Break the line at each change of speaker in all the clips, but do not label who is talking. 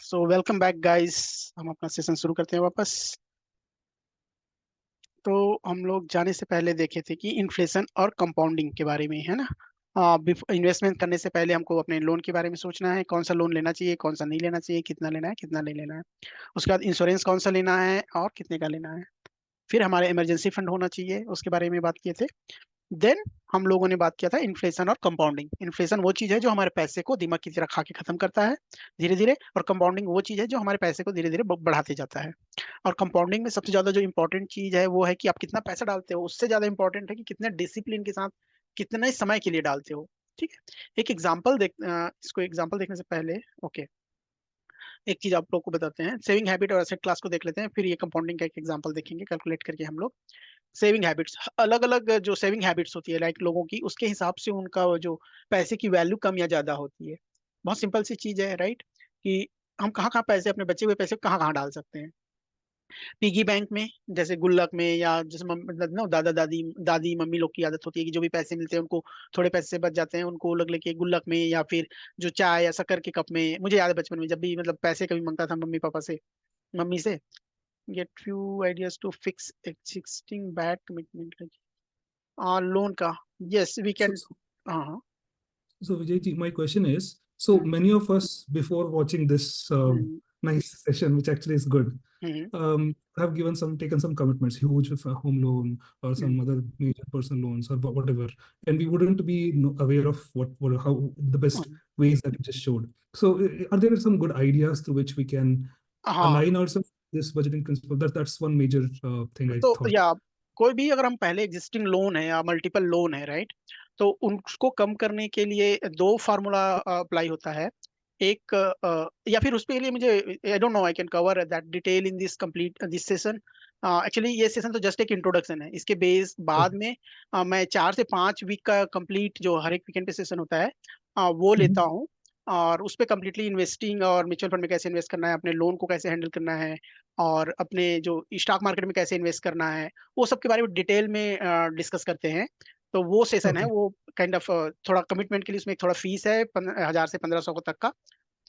So welcome back guys. हम अपना session शुरू करते हैं वापस। तो हम लोग जाने से पहले देखे थे कि इन्फ्लेशन और कंपाउंडिंग के बारे में, है ना। इन्वेस्टमेंट करने से पहले हमको अपने लोन के बारे में सोचना है, कौन सा लोन लेना चाहिए, कौन सा नहीं लेना चाहिए, कितना लेना है, कितना नहीं लेना है। उसके बाद इंश्योरेंस कौन सा लेना है और कितने का लेना है। फिर हमारे इमरजेंसी फंड होना चाहिए, उसके बारे में बात किए थे। देन हम लोगों ने बात किया था इन्फ्लेशन और कंपाउंडिंग। इन्फ्लेशन वो चीज है जो हमारे पैसे को दिमाग की तरह खा के खत्म करता है धीरे धीरे, और कंपाउंडिंग वो चीज है जो हमारे पैसे को धीरे धीरे बढ़ाते जाता है। और कंपाउंडिंग में सबसे ज्यादा जो इंपॉर्टेंट चीज है वो है कि आप कितना पैसा डालते हो, उससे ज्यादा इंपॉर्टेंट है कि कितने डिसिप्लिन के साथ कितने समय के लिए डालते हो। ठीक है। एक एग्जाम्पल इसको एग्जाम्पल देखने से पहले, ओके, एक चीज आप लोग को बताते हैं। सेविंग हैबिट और एसेट क्लास को देख लेते हैं, फिर ये कंपाउंडिंग का एक एग्जाम्पल देखेंगे कैलकुलेट करके हम लोग। सेविंग हैबिट्स, अलग अलग जो सेविंग हैबिट्स होती है लाइक लोगों की, उसके हिसाब से उनका वो जो पैसे की वैल्यू कम या ज्यादा होती है। बहुत सिंपल सी चीज है, राइट, कि हम कहाँ कहाँ पैसे, अपने बचे हुए पैसे कहाँ कहाँ डाल सकते हैं। पिगी बैंक में, जैसे गुल्लक में, या जैसे मतलब ना दादा दादी दादी मम्मी लोग की आदत होती है कि जो भी पैसे मिलते हैं उनको, थोड़े पैसे से बच जाते हैं उनको लग लेके गुल्लक में, या फिर जो चाय या शक्कर के कप में। मुझे याद है बचपन में जब भी मतलब पैसे कभी मांगता था मम्मी पापा से, मम्मी से, get few ideas to fix existing bad commitment, loan का। Yes we
So,
can. हाँ हाँ।
so Vijay, my question is, so
hmm,
many of us before watching this
hmm,
nice session, which actually is good,
hmm,
have taken some commitments, huge home loan or
hmm,
some other major personal loans or whatever, and we wouldn't be aware of how the best
hmm,
ways that you just showed. So, are there some good ideas through which we can
हाँ।
align ourselves with this budgeting principle? That's one major thing I
तो
thought.
या कोई भी, अगर हम पहले existing loan है या मल्टीपल लोन है, राइट, तो उनको कम करने के लिए दो फार्मूला अप्लाई होता है। एक या फिर उसके लिए मुझे, आई don't no I can cover that detail in this complete this session. Actually ये सेशन तो जस्ट एक इंट्रोडक्शन है, इसके बेस बाद
Okay.
में मैं 4 से 5 वीक का कंप्लीट जो हर एक वीकेंड पे सेशन होता है वो लेता
Mhm.
हूँ। और उस पर कम्प्लीटली इन्वेस्टिंग और म्यूचुअल फंड में कैसे इन्वेस्ट करना है, अपने लोन को कैसे हैंडल करना है, और अपने जो स्टॉक मार्केट में कैसे इन्वेस्ट करना है, वो सब के बारे में डिटेल में डिस्कस करते हैं। तो वो सेशन है,
Okay.
वो काइंड ऑफ थोड़ा कमिटमेंट के लिए उसमें एक थोड़ा फीस है 1000 से 1500 को तक का।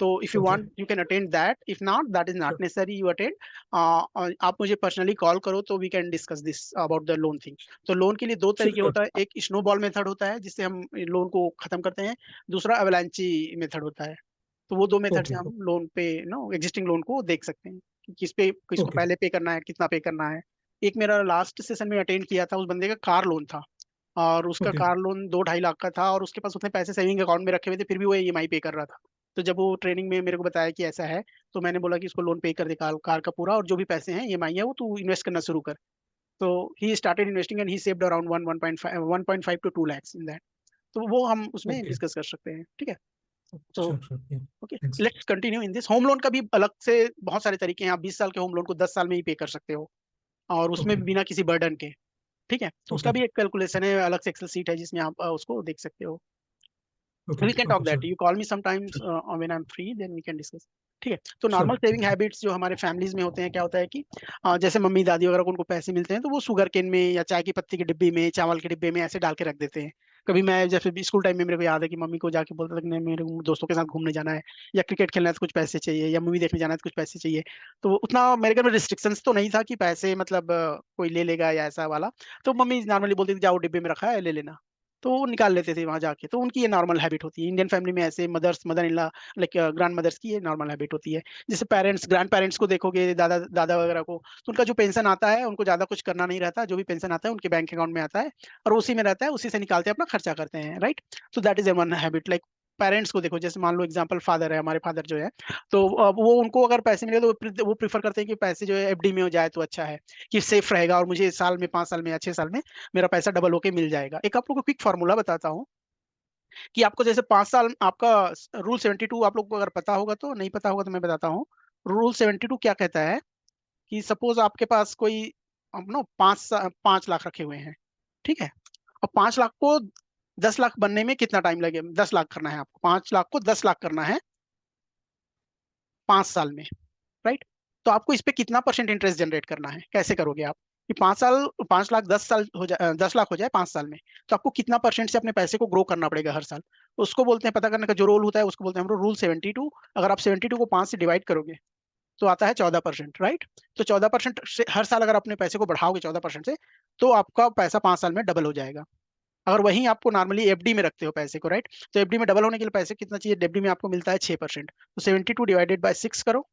तो if you
Okay.
Want you can attend that, if not that is not
Sure.
Necessary you attend. आप मुझे पर्सनली कॉल करो तो we can discuss this about the loan thing. तो लोन के लिए दो
Sure.
तरीके
Sure.
होता है, एक स्नोबॉल मेथड होता है जिससे हम लोन को खत्म करते हैं, दूसरा एवलांची मेथड होता है। तो वो दो मेथड से
Okay.
हम लोन पे नो एग्जिस्टिंग लोन को देख सकते हैं कि किस पे, किसको
Okay.
पहले पे करना है, कितना पे करना है। एक मेरा लास्ट सेशन में अटेंड किया था, उस बंदे का कार लोन था, और उसका
Okay.
कार लोन 2-2.5 लाख का था, और उसके पास उतने पैसे सेविंग अकाउंट में रखे हुए थे, फिर भी वो ईएमआई पे कर रहा था। तो जब वो ट्रेनिंग में मेरे को बताया कि ऐसा है, तो मैंने बोला कि इसको लोन पे कर दे कार कार का पूरा, और जो भी पैसे हैं ईएमआई है वो तू इन्वेस्ट करना शुरू कर। तो he started investing and he saved around 1.5 to 2 lakhs in that. तो वो हम उसमें
Okay.
डिस्कस कर सकते हैं, ठीक है। तो
Sure, sure. Yeah.
Okay,
Thanks.
Let's continue in this. Home loan का भी अलग से बहुत सारे तरीके हैं। आप 20 साल के होम लोन को 10 साल में ही पे कर सकते हो, और उसमें
Okay.
भी बिना किसी बर्डन के। ठीक है, तो उसका
Okay.
भी एक कैलकुलेशन है, अलग से एक्सेल शीट है जिसमें आप उसको देख सकते हो।
Okay.
We can talk
Okay.
That,
Sure.
You call me sometimes
Sure.
When I am free, then we can discuss. ठीक है। तो
Sure.
नॉर्मल सेविंग हैबिट्स जो हमारे फैमिलीज में होते हैं, क्या होता है कि जैसे मम्मी दादी वगैरह को उनको पैसे मिलते हैं तो वो शुगर केन में या चाय की पत्ती के डिब्बे में, चावल के डिब्बे में ऐसे डाल के रख देते हैं। कभी मैं जैसे स्कूल टाइम में मेरे को याद है कि मम्मी को जाके बोलता था कि नहीं, मेरे को दोस्तों के साथ घूमने जाना है, या क्रिकेट खेलना है तो कुछ पैसे चाहिए, या मूवी देखने जाना है तो कुछ पैसे चाहिए। तो उतना मेरे घर में रिस्ट्रिक्शंस तो नहीं था कि पैसे मतलब कोई ले लेगा या ऐसा वाला। तो मम्मी नॉर्मली बोलती थी जाओ डिब्बे में रखा है ले लेना। तो वो निकाल लेते थे वहां जाके। तो उनकी ये नॉर्मल हैबिट होती है इंडियन फैमिली में, ऐसे mother in law like grandmothers की ये नॉर्मल हैबिट होती है। जैसे पेरेंट्स, ग्रैंड पेरेंट्स को देखोगे, दादा दादा वगैरह को, तो उनका जो पेंशन आता है उनको ज्यादा कुछ करना नहीं रहता, जो भी पेंशन आता है उनके बैंक अकाउंट में आता है, और उसी में रहता है, उसी से निकालते हैं, अपना खर्चा करते हैं, राइट। तो that is a one habit. Like parents को देखो, जैसे मान लो एग्जांपल फादर है, हमारे फादर जो है, तो अब वो उनको अगर पैसे मिले तो वो प्रीफर करते हैं कि पैसे जो है एफडी में हो जाए तो अच्छा है, कि सेफ रहेगा, और मुझे साल में 5 साल में या 6 साल में मेरा पैसा डबल होके मिल जाएगा। एक आप लोग को क्विक फॉर्मूला बताता हूँ कि आपको जैसे 5 साल आपका रूल 72, आप लोग को अगर पता होगा तो, नहीं पता होगा तो मैं बताता हूँ। रूल 72 क्या कहता है कि सपोज आपके पास कोई नो 5 लाख रखे हुए हैं, ठीक है, और 5 लाख को 10 लाख बनने में कितना टाइम लगेगा? 10 लाख करना है आपको, 5 लाख को 10 लाख करना है 5 साल में, राइट। तो आपको इस पे कितना परसेंट इंटरेस्ट जनरेट करना है, कैसे करोगे आप? कि 5 साल, 5 लाख 10 साल हो जाए, 10 लाख हो जाए 5 साल में, तो आपको कितना परसेंट से अपने पैसे को ग्रो करना पड़ेगा हर साल। उसको बोलते हैं, पता करने का जो रोल होता है उसको बोलते हैं हम लोग रूल 72। अगर आप 72 को 5 से डिवाइड करोगे तो आता है 14%, राइट। तो 14% से हर साल अगर अपने पैसे को बढ़ाओगे 14% से, तो आपका पैसा 5 साल में डबल हो जाएगा। अगर वहीं आपको नॉर्मली एफडी में रखते हो पैसे को, राइट, तो एफडी में डबल होने के लिए पैसे कितना चाहिए, एफडी में आपको मिलता है 6%, तो 72 डिवाइडेड बाय 6 करो,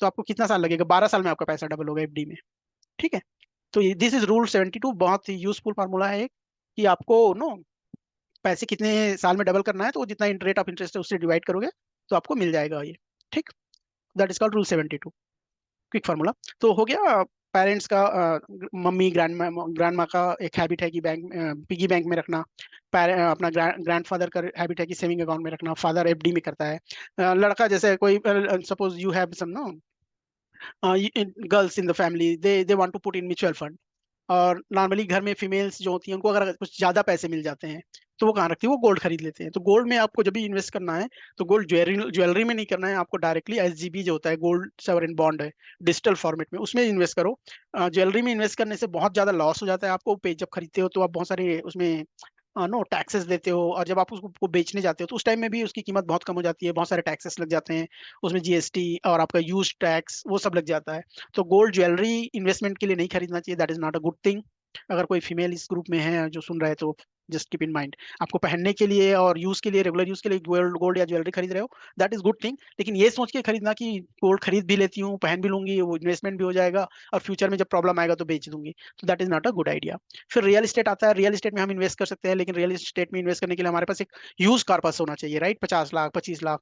तो आपको कितना साल लगेगा, 12 साल में आपका पैसा डबल होगा एफडी में। ठीक है। तो दिस इज रूल 72, बहुत ही यूजफुल फार्मूला है एक, कि आपको नो पैसे कितने साल में डबल करना है, तो जितना रेट ऑफ इंटरेस्ट है उससे डिवाइड करोगे तो आपको मिल जाएगा ये। ठीक। That is called rule 72, quick formula. तो हो गया पेरेंट्स का, मम्मी ग्रैंड माँ का एक हैबिट है कि बैंक, पिगी बैंक में रखना। अपना ग्रैंड फादर का हैबिट है कि सेविंग अकाउंट में रखना, फादर एफडी में करता है। लड़का जैसे कोई, suppose you have some no girls in the family, they want to put in mutual fund. और नॉर्मली घर में फीमेल्स जो होती हैं उनको अगर कुछ ज्यादा पैसे मिल जाते हैं तो वो कहाँ रखती है, वो गोल्ड खरीद लेते हैं। तो गोल्ड में आपको जब भी इन्वेस्ट करना है तो गोल्ड ज्वेलरी ज्वेलरी में नहीं करना है, आपको डायरेक्टली एसजीबी जो होता है, गोल्ड सॉवरेन बॉन्ड है, डिजिटल फॉर्मेट में, उसमें इन्वेस्ट करो। ज्वेलरी में इन्वेस्ट करने से बहुत ज्यादा लॉस हो जाता है आपको पे, जब खरीदते हो तो आप बहुत सारे उसमें नो टैक्सेस देते हो, और जब आप उसको बेचने जाते हो तो उस टाइम में भी उसकी कीमत बहुत कम हो जाती है, बहुत सारे टैक्सेस लग जाते हैं उसमें, जीएसटी और आपका यूज टैक्स वो सब लग जाता है। तो गोल्ड ज्वेलरी इन्वेस्टमेंट के लिए नहीं खरीदना चाहिए, that is not a good thing. अगर कोई फीमेल इस ग्रुप में है जो सुन रहे हैं तो जस्ट कीप इन माइंड, आपको पहनने के लिए और यूज के लिए, रेगुलर यूज के लिए गोल्ड गोल्ड या ज्वेलरी खरीद रहे हो, दैट इज गुड थिंग। लेकिन ये सोच के खरीदना कि गोल्ड खरीद भी लेती हूँ, पहन भी लूंगी, वो इन्वेस्टमेंट भी हो जाएगा और फ्यूचर में जब प्रॉब्लम आएगा तो बेच दूंगी, तो that is not a good idea. फिर रियल एस्टेट आता है, रियल एस्टेट में हम इन्वेस्ट कर सकते हैं, लेकिन रियल एस्टेट में इन्वेस्ट करने के लिए हमारे पास एक यूज कार्पस होना चाहिए, राइट। 50 लाख, 25 लाख,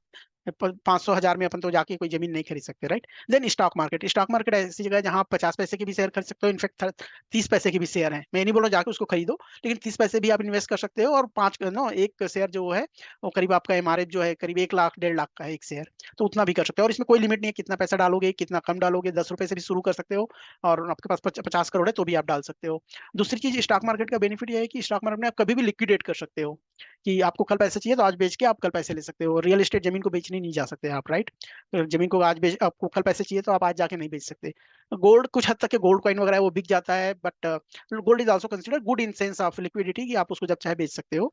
500 हजार में अपन तो जाके कोई जमीन नहीं खरीद सकते, right. Then stock market, stock market ऐसी जगह है जहां आप 50 पैसे के भी शेयर खरीद सकते हो, इनफैक्ट 30 पैसे के भी शेयर हैं। मैं नहीं बोल रहा जाके उसको खरीदो, लेकिन 30 पैसे भी आप इन्वेस्ट कर सकते हो, और पांच नो एक शेयर जो है वो करीब आपका एमआरएफ जो है करीब 1 लाख 1.5 लाख का है एक शेयर, तो उतना भी कर सकते हो। और इसमें कोई लिमिट नहीं है कितना पैसा डालोगे, कितना कम डालोगे, 10 रुपए से भी शुरू कर सकते हो, और आपके पास 50 करोड़ है तो भी आप डाल सकते हो। दूसरी चीज स्टॉक मार्केट का बेनिफिट ये है कि स्टॉक मार्केट में आप कभी भी लिक्विडेट कर सकते हो, कि आपको कल पैसे चाहिए तो आज बेच के आप कल पैसे ले सकते हो। रियल एस्टेट जमीन को बेचने नहीं जा सकते आप, राइट। जमीन को आज बेच, आपको कल पैसे चाहिए तो आप आज जाके नहीं बेच सकते। गोल्ड कुछ हद तक के गोल्ड कॉइन वगैरह है, वो बिक जाता है, but gold is also consider good in sense of liquidity, कि आप उसको जब चाहे बेच सकते हो।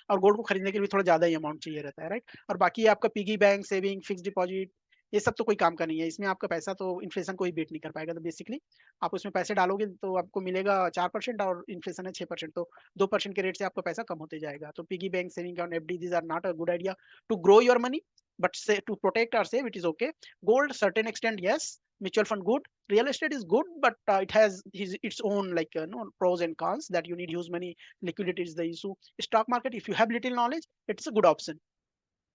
और गोल्ड को खरीदने के लिए थोड़ा ज्यादा ही अमाउंट चाहिए रहता है, राइट। और बाकी आपका piggy bank, saving, fix deposit, ये सब तो कोई काम का नहीं है, इसमें आपका पैसा तो इन्फ्लेशन को ही बीट नहीं कर पाएगा। तो बेसिकली आप उसमें पैसे डालोगे तो आपको मिलेगा 4%, और इन्फ्लेशन है 6%, तो 2% के रेट से आपका पैसा कम होते जाएगा। तो piggy bank, saving account, FD, these are not a good idea to grow your money, but say to protect और save it is okay. Gold certain extent yes, mutual fund good, real estate is good, but it has its own like no pros and cons, that you need huge money, liquidity is the issue. Stock market, if you have little knowledge, it's a good option।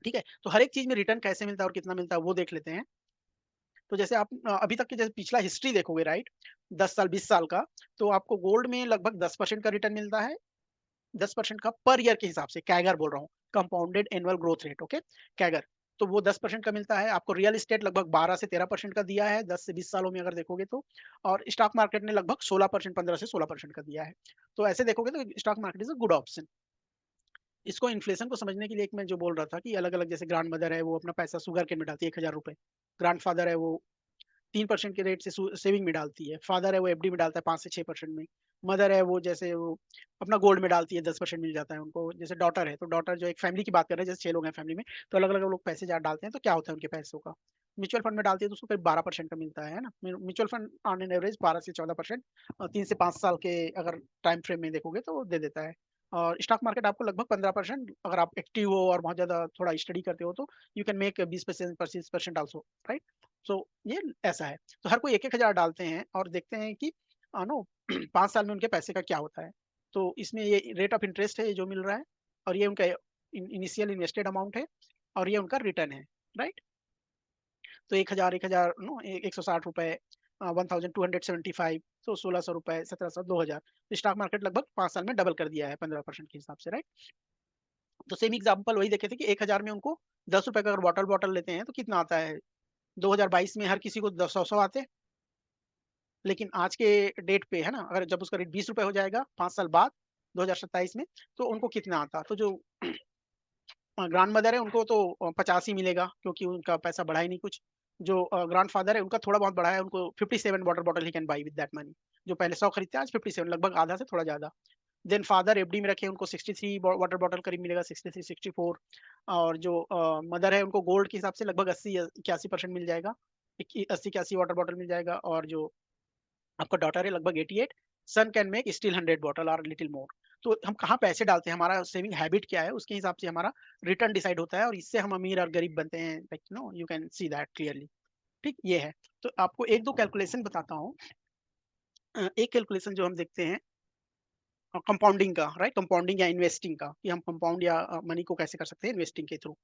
ठीक है। तो हर एक चीज में return कैसे मिलता है और कितना मिलता है वो देख लेते हैं। तो जैसे आप अभी तक के जैसे पिछला हिस्ट्री देखोगे, राइट, 10 साल 20 साल का, तो आपको गोल्ड में लगभग 10% का रिटर्न मिलता है। 10% का पर ईयर के हिसाब से, कैगर बोल रहा हूँ, compounded annual growth rate, okay, CAGR. तो वो 10% का मिलता है आपको। रियल एस्टेट लगभग 12 से 13% का दिया है 10 से 20 सालों में अगर देखोगे तो। और स्टॉक मार्केट ने लगभग 16%, 15 से 16% का दिया है। तो ऐसे देखोगे तो stock market is a good option. इसको इन्फ्लेशन को समझने के लिए एक मैं जो बोल रहा था कि अलग अलग, जैसे ग्रांड मदर है वो अपना पैसा शुगर केन में डालती है 1,000 रुपए, ग्रांड फादर है वो 3% के रेट से सेविंग में डालती है, फादर है वो एफडी में डालता है 5 से 6% में, मदर है वो जैसे वो अपना गोल्ड में डालती है, 10% मिल जाता है उनको। जैसे डॉटर है तो डॉटर, जो एक फैमिली की बात कर रहे हैं, जैसे 6 लोग हैं फैमिली में, तो अलग अलग लोग पैसे जहाँ डालते हैं तो क्या होता है उनके पैसों का। म्यूचुअल फंड में डालती है तो उसको करीब 12% का मिलता है ना। Mutual fund on an average 12 से 14%, 3 से 5 साल के अगर टाइम फ्रेम में देखोगे तो वो दे देता है। और स्टॉक मार्केट आपको लगभग 15%, अगर आप एक्टिव हो और बहुत ज्यादा थोड़ा स्टडी करते हो तो you can make 20%, 25% also, right. So ये ऐसा है। तो हर कोई 1-1 हजार डालते हैं और देखते हैं कि नो 5 साल में उनके पैसे का क्या होता है। तो इसमें ये रेट ऑफ इंटरेस्ट है ये जो मिल रहा है, और ये उनका इनिशियल इन्वेस्टेड अमाउंट है, और ये उनका रिटर्न है, राइट। तो 1,000 नो 160 रुपए, 1,275, तो 1,600 रुपए, 1,700, 2,000। तो स्टॉक मार्केट लगभग 5 साल में डबल कर दिया है 15% के हिसाब से, राइट। तो सेम एग्जाम्पल वही देखे थे कि 1,000 में उनको 10 रुपए का अगर बॉटल बॉटल लेते हैं तो कितना आता है। 2022 में हर किसी को 100 आते, लेकिन आज के डेट पे है ना, अगर जब उसका रेट 20 रुपए हो जाएगा 5 साल बाद 2027 में, तो उनको कितना आता। तो जो ग्रांड मदर है उनको तो 50 ही मिलेगा, क्योंकि उनका पैसा बढ़ा ही नहीं कुछ। जो ग्रैंडफादर है उनका थोड़ा बहुत बढ़ा है, उनको 57 water bottle he can buy with that money. जो पहले 100 खरीदते हैं आज 57, लगभग आधा से थोड़ा ज्यादा। देन फादर एफडी में रखे, उनको 63 वाटर बॉटल करीब मिलेगा, 63 64। और जो मदर है उनको गोल्ड के हिसाब से लगभग 80 81% मिल जाएगा, 80 81 वाटर बॉटल मिल जाएगा। और जो आपका डॉटर है लगभग 88। सन कैन मेक स्टिल 100 बॉटल और लिटिल मोर। तो हम कहाँ पैसे डालते हैं, हमारा सेविंग हैबिट क्या है, उसके हिसाब से हमारा रिटर्न डिसाइड होता है, और इससे हम अमीर और गरीब बनते हैं। Like no you can see that clearly. ठीक, ये है। तो आपको एक दो कैलकुलेशन बताता हूँ। एक कैलकुलेशन जो हम देखते हैं कंपाउंडिंग का, राइट, कंपाउंडिंग या इन्वेस्टिंग का, कि हम कंपाउंड या मनी को कैसे कर सकते हैं इन्वेस्टिंग के थ्रू।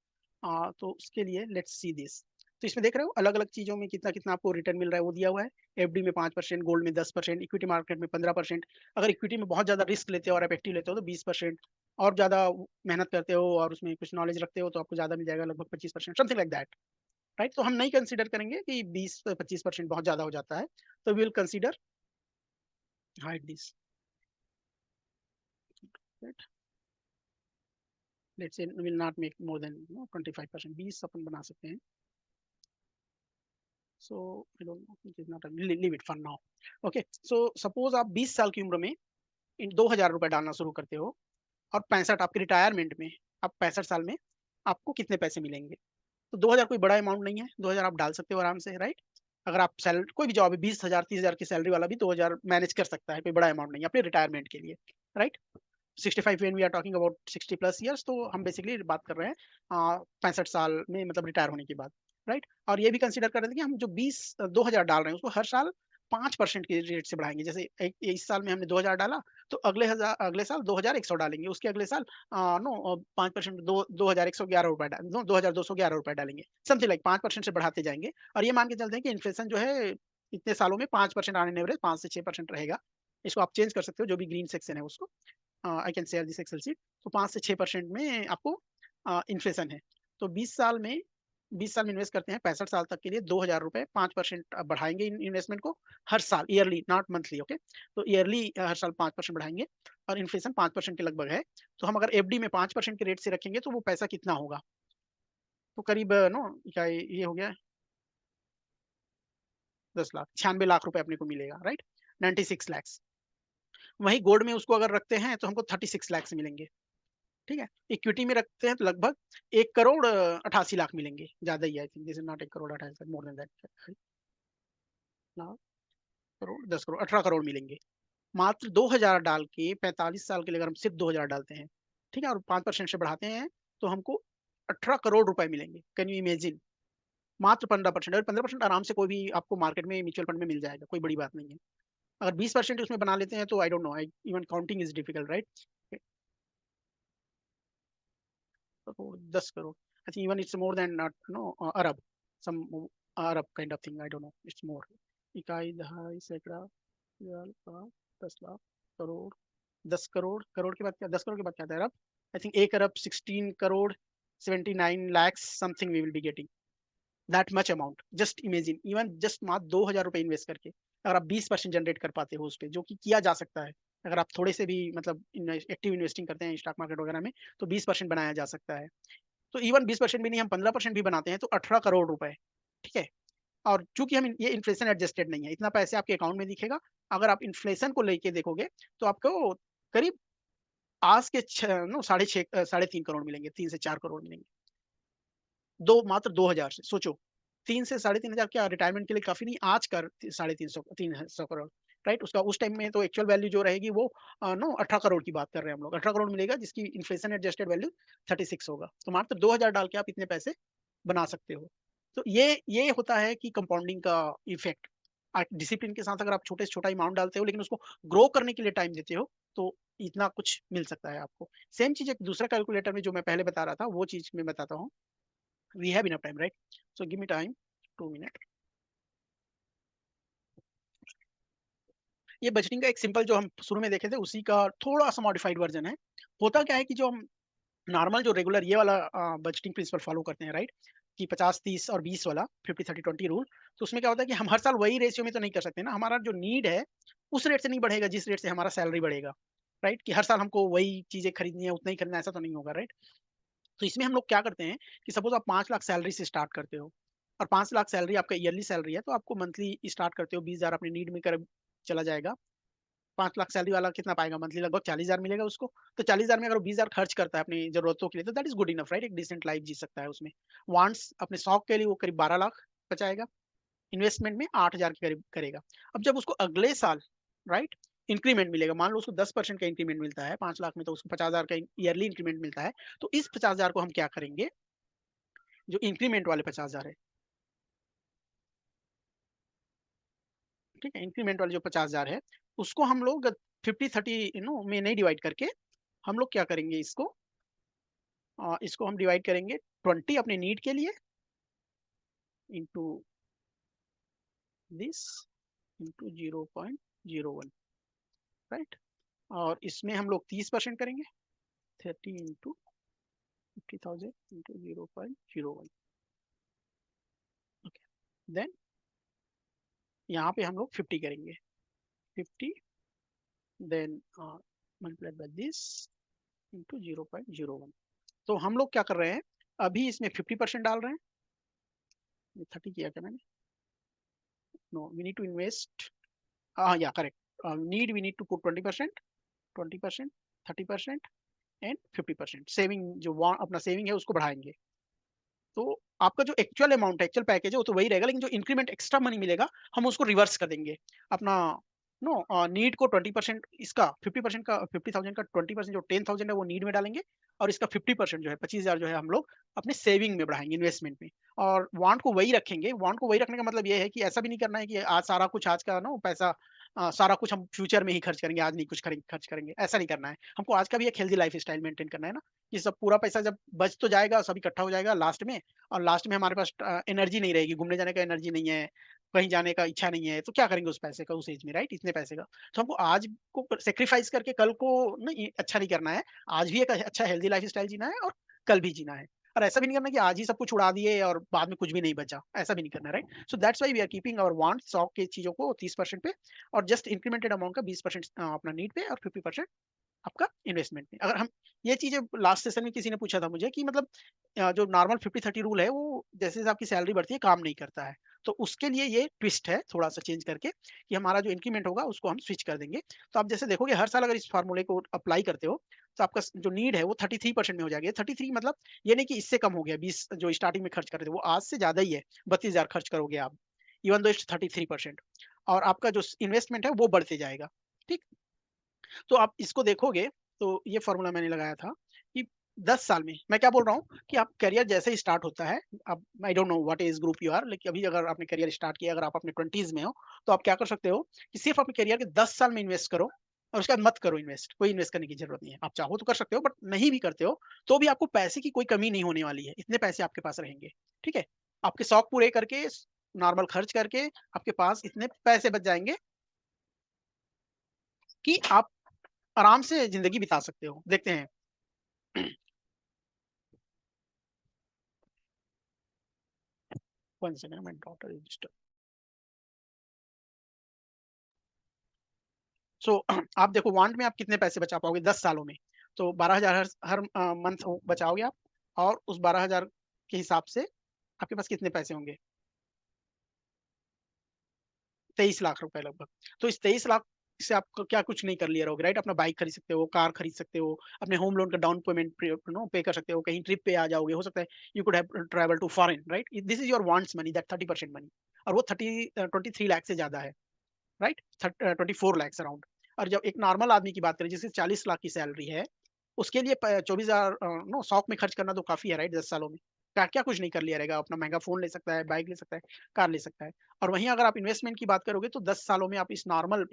तो उसके लिए लेट्स सी दिस। तो इसमें देख रहे हो अलग अलग चीजों में कितना कितना आपको रिटर्न मिल रहा है, वो दिया हुआ है। एफडी में 5%, गोल्ड में 10%, इक्विटी मार्केट में 15%। अगर इक्विटी में बहुत ज्यादा रिस्क लेते हो और इफेक्टिव लेते हो तो 20%। और ज्यादा मेहनत करते हो और उसमें कुछ नॉलेज रखते हो तो आपको ज्यादा मिल जाएगा, लगभग 25%, समथिंग लाइक दैट। राइट, तो हम नहीं कंसिडर करेंगे कि 20 25% बहुत ज्यादा हो जाता है। तो we will consider hide this. Let's say will not make more than 25%, 20 अपन बना सकते हैं। So I don't know, it is not, leave it for now. Okay, so suppose आप 20 साल की उम्र में इन 2000 रुपए डालना शुरू करते हो, और 65 आपके रिटायरमेंट में, आप 65 साल में आपको कितने पैसे मिलेंगे। तो 2000 कोई बड़ा अमाउंट नहीं है, 2000 आप डाल सकते हो आराम से, राइट। अगर आप सैलरी, कोई भी जॉब है, 20,000 30,000 की सैलरी वाला भी 2000 मैनेज कर सकता है, कोई बड़ा अमाउंट नहीं है अपने रिटायरमेंट के लिए, right. 65 when we are talking about 60+ years, तो हम बेसिकली बात कर रहे हैं 65 साल में, मतलब रिटायर होने के बाद, राइट। और ये भी कंसीडर कर रहे थे कि हम जो 2000 डाल रहे हैं उसको हर साल 5% के रेट से बढ़ाएंगे। जैसे इस साल में हमने 2000 डाला, तो अगले साल 2100 डालेंगे, उसके अगले साल नो 5%, 2111 रुपए, नो 2211 रुपए डालेंगे, समथिंग लाइक 5% से बढ़ाते जाएंगे। और ये मान के चलते हैं कि इन्फ्लेशन जो है इतने सालों में 5% ऑन एवरेज, 5 से 6% रहेगा। इसको आप चेंज कर सकते हो, जो भी ग्रीन सेक्शन है उसको, I can share this excel sheet. तो 5 से 6% में आपको इन्फ्लेशन है। तो 20 साल में इन्वेस्ट करते हैं 65 साल तक के लिए, 2000 रुपए, 5% बढ़ाएंगे इन्वेस्टमेंट को हर साल, ईयरली नॉट मंथली, ओके। तो ईयरली हर साल 5% बढ़ाएंगे, और इन्फ्लेशन 5% के लगभग है। तो हम अगर एफडी में 5% के रेट से रखेंगे तो वो पैसा कितना होगा, तो करीब नो क्या ये हो गया 10 लाख, 96 लाख रुपए अपने को मिलेगा, राइट। 96 लैक्स। वही गोल्ड में उसको अगर रखते हैं तो हमको 36 लैक्स मिलेंगे, ठीक है। इक्विटी में रखते हैं तो लगभग 1 करोड़ 88 लाख मिलेंगे, ज्यादा ही, I think this is not 1 crore 88 lakh, more than that. Crore 10 crore 18 crore मिलेंगे, मात्र 2000 डाल के। 45 साल के लिए अगर हम सिर्फ 2000 डालते हैं, ठीक है, और 5% से बढ़ाते हैं, तो हमको 18 करोड़ रुपए मिलेंगे। कैन यू इमेजिन, मात्र 15%। और 15% आराम से कोई भी आपको मार्केट में म्यूचुअल फंड में मिल जाएगा, कोई बड़ी बात नहीं है। अगर 20% उसमें बना लेते हैं तो आई don't no, even counting is difficult, right. Crore 10 crore, I think even it's more than no Arab, some Arab kind of thing. I don't know. It's more. इकाई, दहाई, सैकड़ा, हजार, लाख, 10 लाख, करोड़, 10 करोड़, करोड़ के बाद क्या, 10 करोड़ के बाद क्या आता है अरब। आई थिंक 1 अरब 16 crore 79 lakhs something we will be getting, that much amount. Just imagine, even just मात्र 2000 रुपए इन्वेस्ट करके अगर आप 20% जनरेट कर पाते हो उस पर, जो कि किया जा सकता है। अगर आप थोड़े से भी मतलब एक्टिव इन्वेस्टिंग करते हैं स्टॉक मार्केट वगैरह में, तो 20% बनाया जा सकता है। तो इवन 20% भी नहीं, हम 15% भी बनाते हैं तो 18 करोड़ रुपए, ठीक है। और चूंकि हम ये इन्फ्लेशन एडजस्टेड नहीं है, इतना पैसे आपके अकाउंट में दिखेगा। अगर आप इन्फ्लेशन को लेके देखोगे तो आपको करीब आज के नो 3.5 करोड़ मिलेंगे, 3 से 4 करोड़ मिलेंगे। मात्र 2000 से सोचो, 3 से 3.5 हजार क्या रिटायरमेंट के लिए काफी नहीं, आज का 350 300 करोड़, राइट। उसका उस टाइम में तो एक्चुअल वैल्यू जो रहेगी वो नो 18 करोड़ की बात कर रहे हैं हम लोग, 18 करोड़ मिलेगा, जिसकी इन्फ्लेशन एडजस्टेड वैल्यू 36 होगा। तो मात्र 2000 डाल के आप इतने पैसे बना सकते हो। तो ये होता है कि कंपाउंडिंग का इफेक्ट। डिसिप्लिन के साथ अगर आप छोटे से छोटा अमाउंट डालते हो लेकिन उसको ग्रो करने के लिए टाइम देते हो, तो इतना कुछ मिल सकता है आपको। सेम चीज एक दूसरा कैलकुलेटर में जो मैं पहले बता रहा था, वो चीज मैं बताता हूँ। we have enough time, right? So give me time, 2 minutes। ये बजटिंग का एक सिंपल जो हम शुरू में देखे थे उसी का थोड़ा सा मॉडिफाइड वर्जन है। होता क्या है कि जो हम नॉर्मल जो रेगुलर ये वाला बजटिंग प्रिंसिपल फॉलो करते हैं, राइट, कि 50 30 और 20 वाला 50 30 20 रूल। तो उसमें क्या होता है कि हम हर साल वही रेशियो में तो नहीं कर सकते ना, हमारा जो नीड है उस रेट से नहीं बढ़ेगा जिस रेट से हमारा सैलरी बढ़ेगा, राइट। कि हर साल हमको वही चीजें खरीदनी है, उतना ही खरीदना है, ऐसा तो नहीं होगा, राइट। तो इसमें हम लोग क्या करते हैं कि सपोज आप 5 लाख सैलरी से स्टार्ट करते हो, और 5 लाख सैलरी आपका ईयरली सैलरी है, तो आपको मंथली स्टार्ट करते हो 20,000 अपने नीड में कर चला जाएगा। 5 लाख सैलरी वाला कितना पाएगा मंथली? लगभग 40,000 मिलेगा उसको। तो 40,000 में अगर 20,000 खर्च करता है अपनी जरूरतों के लिए, तो that is good enough, right? एक डिसेंट लाइफ जी सकता है उसमें। वांट्स अपने शौक के लिए वो करीब 12 लाख बचाएगा। इन्वेस्टमेंट में 8,000 के करीब करेगा। अब जब उसको अगले साल, राइट, इंक्रीमेंट मिलेगा, मान लो उसको 10% का इंक्रीमेंट मिलता है 5 लाख में, तो उसको 50,000 का ईयरली इंक्रीमेंट मिलता है। तो इस 50,000 को हम क्या करेंगे, जो इंक्रीमेंट वाले 50,000 है, ठीक है, इंक्रीमेंट वाले जो 50,000 है, उसको हम लोग 50-30 में नहीं डिवाइड करके, हम लोग क्या करेंगे, इसको हम डिवाइड करेंगे 20 अपने नीड के लिए इंटू दिस इंटू 0.01, राइट? और इसमें हम लोग 30% करेंगे, 30 इंटू 50,000 इंटू 0.01। ओके, देन यहाँ पे हम लोग 50 करेंगे, 50, then multiplied by this into 0.01। तो हम लोग क्या कर रहे हैं, अभी इसमें 50% डाल रहे हैं। 30 किया क्या मैंने? No, we need to invest, या correct, need we need to put 20%, 20%, 30% and 50%। Saving जो अपना सेविंग है उसको बढ़ाएंगे। तो आपका जो एक्चुअल अमाउंट है, एक्चुअल पैकेज है, वो तो वही रहेगा, लेकिन जो इंक्रीमेंट एक्स्ट्रा मनी मिलेगा हम उसको रिवर्स कर देंगे। अपना नीड को 20%, इसका 50% का, 50,000 का 20% जो 10,000 है वो नीड में डालेंगे, और इसका 50% जो है 25,000 जो है हम लोग अपने सेविंग में बढ़ाएंगे, इन्वेस्टमेंट में। और वांट को वही रखेंगे। वांट को वही रखने का मतलब ये है कि ऐसा भी नहीं करना है कि आज सारा कुछ, आज का पैसा सारा कुछ हम फ्यूचर में ही खर्च करेंगे, आज नहीं कुछ खर्च करेंगे, ऐसा नहीं करना है हमको। आज का भी एक हेल्दी लाइफ स्टाइल मेंटेन करना है ना, कि सब पूरा पैसा जब बच तो जाएगा, सब इकट्ठा हो जाएगा लास्ट में, और लास्ट में हमारे पास एनर्जी नहीं रहेगी, घूमने जाने का एनर्जी नहीं है, कहीं जाने का इच्छा नहीं है, तो क्या करेंगे उस पैसे का, उस एज में, राइट? इतने पैसे का। तो हमको आज को सेक्रीफाइस करके कल को नहीं अच्छा नहीं करना है। आज भी एक अच्छा हेल्दी लाइफ स्टाइल जीना है और कल भी जीना है। और ऐसा भी नहीं करना कि आज ही सब कुछ उड़ा दिए और बाद में कुछ भी नहीं बचा, ऐसा भी नहीं करना, right? So that's why we are keeping our want, शौक की चीजों को 30% पे, और जस्ट इंक्रीमेंटेड अमाउंट का 20% अपना नीड पे, और 50% आपका इन्वेस्टमेंट में। अगर हम ये चीजें, लास्ट सेशन में किसी ने पूछा था मुझे कि मतलब जो नॉर्मल 50-30 रूल है, वो जैसे जैसे आपकी सैलरी बढ़ती है काम नहीं करता है। तो उसके लिए ये ट्विस्ट है, थोड़ा सा चेंज करके, कि हमारा जो इंक्रीमेंट होगा उसको हम स्विच कर देंगे। तो आप जैसे देखोगे हर साल अगर इस फार्मूले को अप्लाई करते हो, तो आपका जो नीड है वो 33% में हो जाएगी। 33 मतलब ये नहीं कि इससे कम हो गया, 20 जो स्टार्टिंग में खर्च कर रहे थे वो आज से ज्यादा ही है, 32,000 खर्च करोगे आप, इवन दो 33%। और आपका जो इन्वेस्टमेंट है वो बढ़ते जाएगा, ठीक? तो आप इसको देखोगे, तो ये फॉर्मूला मैंने लगाया था कि 10 साल में, मैं क्या बोल रहा हूँ कि आप करियर जैसे ही स्टार्ट होता है, अब I don't know what age group you are, लेकिन अभी अगर आपने करियर स्टार्ट किया, अगर आप अपने 20s में हो, तो आप क्या कर सकते हो कि सिर्फ अपने करियर के 10 साल में इन्वेस्ट करो, और उसके बाद मत करो इन्वेस्ट, कोई इन्वेस्ट करने की जरूरत नहीं है। आप चाहो तो कर सकते हो, बट नहीं भी करते हो तो भी आपको पैसे की कोई कमी नहीं होने वाली है, इतने पैसे आपके पास रहेंगे, ठीक है? आपके शौक पूरे करके, नॉर्मल खर्च करके, आपके पास इतने पैसे बच जाएंगे कि आप आराम से जिंदगी बिता सकते हो। देखते हैं। 1 second, my daughter is disturb. So आप देखो, वांट में आप कितने पैसे बचा पाओगे 10 सालों में? तो 12,000 हर हर मंथ बचाओगे आप, और उस 12,000 के हिसाब से आपके पास कितने पैसे होंगे? 23 लाख रुपए लगभग। तो इस 23 लाख से आप क्या कुछ नहीं कर लिया रहोगे, राइट? अपना बाइक खरीद सकते हो, कार खरीद सकते हो, अपने होम लोन का डाउन पेमेंट पे कर सकते हो, कहीं ट्रिप पे आ जाओगे, हो सकता है you could have travel to foreign, right? This is your wants money, that 30% money. और वो 23 लाख से ज्यादा है, राइट? 24 लैक्स अराउंड। और जब एक नॉर्मल आदमी की बात करें जिसकी 40 लाख की सैलरी है, उसके लिए 24,000 शौक में खर्च करना तो काफी है, राइट? 10 सालों में क्या क्या कुछ नहीं कर लिया रहेगा, अपना महंगा फोन ले सकता है, बाइक ले सकता है, कार ले सकता है। और वहीं अगर आप इन्वेस्टमेंट की बात करोगे, तो 10 सालों में आप इस नॉर्मल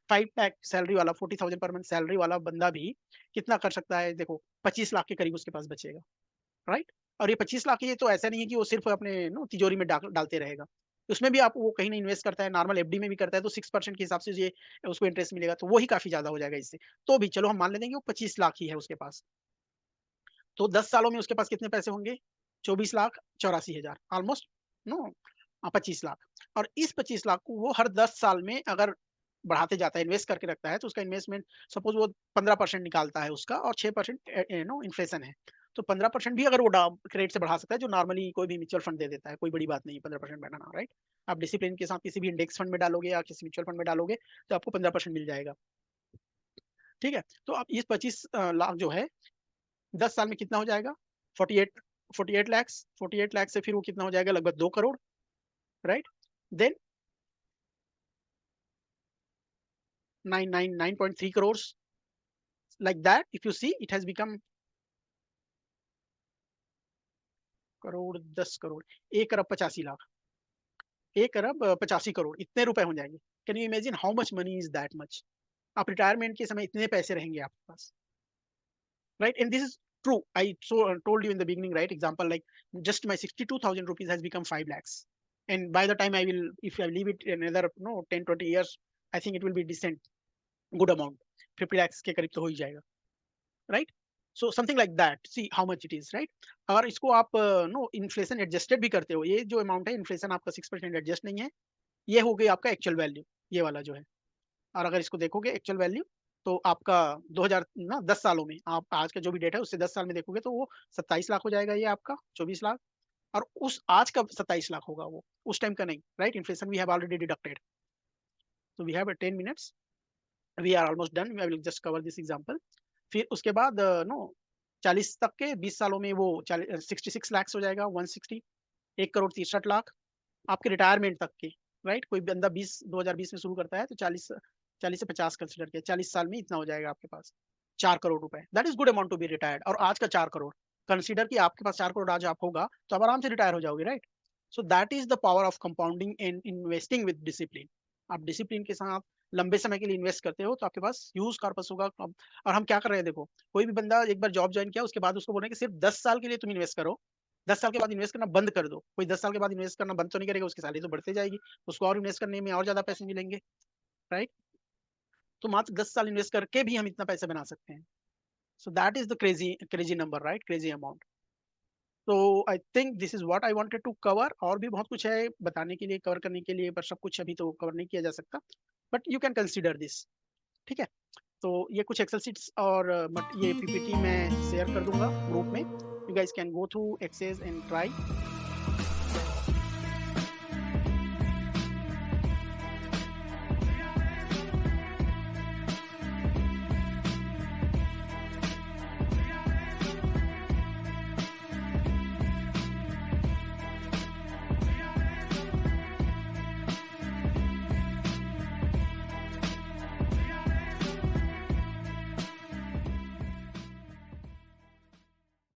5 लाख सैलरी वाला, 40,000 पर मंथ सैलरी वाला बंदा भी कितना कर सकता है? देखो, 25 लाख के करीब उसके पास बचेगा, राइट? और ये 25 लाख, ये तो ऐसा नहीं है कि वो सिर्फ अपने तिजोरी में डालते रहेगा। उसमें भी आप वो कहीं ना इन्वेस्ट करता है, नॉर्मल एफडी में भी करता है, तो 6% के हिसाब से ये उसको इंटरेस्ट मिलेगा, तो वो ही काफी ज्यादा हो जाएगा इससे। तो भी चलो हम मान लेते हैं कि वो 25 लाख ही है उसके पास। तो 10 सालों में उसके पास कितने पैसे होंगे? 24,84,000 ऑलमोस्ट, नो 25 लाख। और इस 25 लाख को वो हर 10 साल में अगर बढ़ाते जाता है, इन्वेस्ट करके रखता है, तो उसका इन्वेस्टमेंट, सपोज वो 15% निकालता है उसका, और 6% इन्फ्लेशन है, तो 15% भी अगर वो रेट से बढ़ा सकता है, जो नॉर्मली कोई भी म्यूचुअल फंड दे देता है, कोई बड़ी बात नहीं है 15% बढ़ाना, राइट। आप डिसिप्लिन के साथ किसी भी इंडेक्स फंड में डालोगे या किसी म्यूचुअल फंड में डालोगे तो आपको 15% मिल जाएगा। ठीक है, तो अब इस 25 लाख जो है 10 साल में कितना हो जाएगा? 48 48 लैक्स, 48 लाख से फिर वो कितना हो जाएगा? लगभग 2 crore, right. Then 9.3 crore, like that if you see it has become crore 10 crore, 1 अरब 85 लाख, 1 अरब 85 करोड़, इतने रुपए हो जाएंगे। Can you imagine how much money is that much? आप रिटायरमेंट के समय इतने पैसे रहेंगे आपके पास, right? And this is true. I told you in the beginning, right? Example, like just my 62,000 rupees has become 5 lakhs. And by the time I will, if I leave it another, 10, 20 years, I think it will be decent, good amount. 50 lakhs के करीब तो हो ही जाएगा, right? So something like that. See how much it is, right? और इसको आप inflation adjusted भी करते हो, ये जो अमाउंट है इन्फ्लेशन आपका 6% एडजस्ट नहीं है, ये हो गई आपका एक्चुअल वैल्यू, ये वाला जो है। और अगर इसको देखोगे एक्चुअल वैल्यू, तो आपका 2000 ना 10 सालों में, आप आज का जो भी डेट है उससे 10 साल में देखोगे तो वो 27 लाख हो जाएगा, ये आपका 24 लाख। और उस आज का 27 लाख होगा, वो उस टाइम का नहीं, right. Inflation we have already deducted. तो we have 10 minutes, we are almost done, I will just cover this example. फिर उसके बाद 40 तक के 20 सालों में वो 66 लाख हो जाएगा, 160, 1 करोड़ 63 लाख आपके रिटायरमेंट तक के, राइट। कोई बंदा 2020 में शुरू करता है तो 40 से 50 कंसिडर किया, 40 साल में इतना हो जाएगा आपके पास 4 करोड़ रुपए। That is good amount to be retired. और आज का 4 करोड़ कंसिडर कि आपके पास 4 करोड़ आज आप होगा तो आप आराम से रिटायर हो जाओगे, right. So that is the power of compounding and investing with discipline. आप डिसिप्लिन के साथ लंबे समय के लिए इन्वेस्ट करते हो तो आपके पास ह्यूज कॉर्पस होगा। और हम क्या कर रहे हैं, देखो, कोई भी बंदा एक बार जॉब ज्वाइन किया उसके बाद उसको बोले कि सिर्फ 10 साल के लिए तुम इन्वेस्ट करो, 10 साल के बाद इन्वेस्ट करना बंद कर दो। कोई 10 साल के बाद इन्वेस्ट करना बंद तो नहीं करेगा, उसकी सैलरी तो बढ़ती जाएगी, उसको और इन्वेस्ट करने में और ज्यादा पैसे मिलेंगे, राइट। तो मात्र 10 साल इन्वेस्ट करके भी हम इतना पैसा बना सकते हैं। So that is the crazy crazy number, right, crazy amount. तो I think this is what I wanted to cover. और भी बहुत कुछ है बताने के लिए, कवर करने के लिए, पर सब कुछ अभी तो कवर नहीं किया जा सकता, but you can consider this. ठीक है, तो ये कुछ एक्सेल शीट्स और ये पीपीटी मैं शेयर कर दूंगा ग्रुप में, you guys can go through access and try.